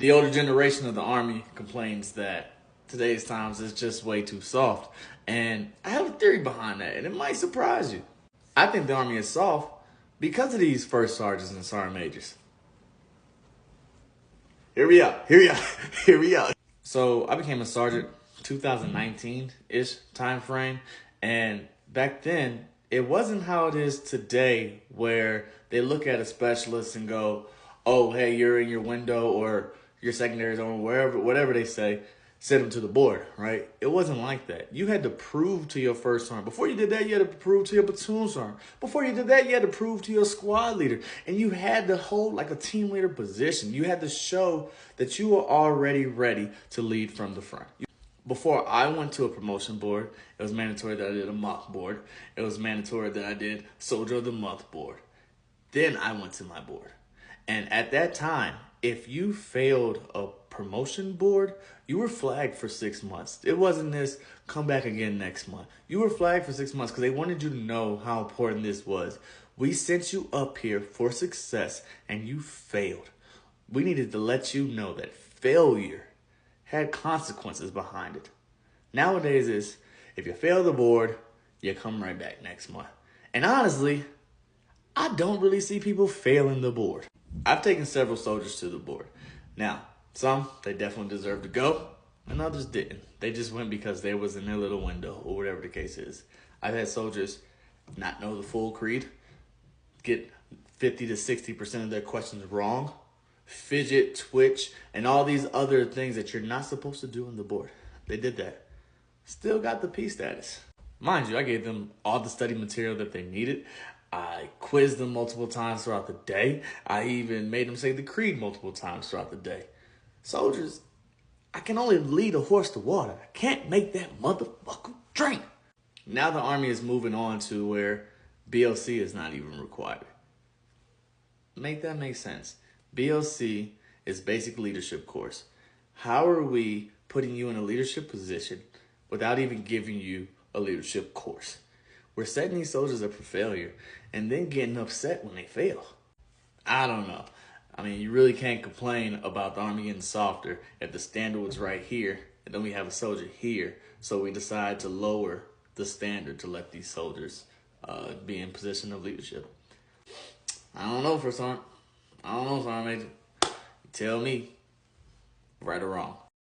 The older generation of the Army complains that today's times is just way too soft. And I have a theory behind that, and it might surprise you. I think the Army is soft because of these first sergeants and sergeant majors. Here we are. Here we are. So I became a sergeant 2019-ish time frame. And back then, it wasn't how it is today where they look at a specialist and go, oh, hey, you're in your window or your secondary zone, whatever they say, send them to the board, right? It wasn't like that. You had to prove to your first sergeant. Before you did that, you had to prove to your platoon sergeant. Before you did that, you had to prove to your squad leader. And you had to hold like a team leader position. You had to show that you were already ready to lead from the front. Before I went to a promotion board, it was mandatory that I did a mock board. It was mandatory that I did Soldier of the Month board. Then I went to my board. And at that time, if you failed a promotion board, you were flagged for 6 months. It wasn't this, come back again next month. You were flagged for 6 months because they wanted you to know how important this was. We sent you up here for success and you failed. We needed to let you know that failure had consequences behind it. Nowadays is, if you fail the board, you come right back next month. And honestly, I don't really see people failing the board. I've taken several soldiers to the board. Now, some, they definitely deserve to go, and others didn't. They just went because they was in their little window, or whatever the case is. I've had soldiers not know the full creed, get 50 to 60% of their questions wrong, fidget, twitch, and all these other things that you're not supposed to do on the board. They did that. Still got the P status. Mind you, I gave them all the study material that they needed. I quizzed them multiple times throughout the day. I even made them say the creed multiple times throughout the day. Soldiers, I can only lead a horse to water. I can't make that motherfucker drink. Now the Army is moving on to where BLC is not even required. Make that make sense. BLC is basic leadership course. How are we putting you in a leadership position without even giving you a leadership course? We're setting these soldiers up for failure and then getting upset when they fail. I don't know. I mean, you really can't complain about the Army getting softer if the standard was right here and then we have a soldier here. So we decide to lower the standard to let these soldiers be in position of leadership. I don't know, Sergeant Major. You tell me, right or wrong.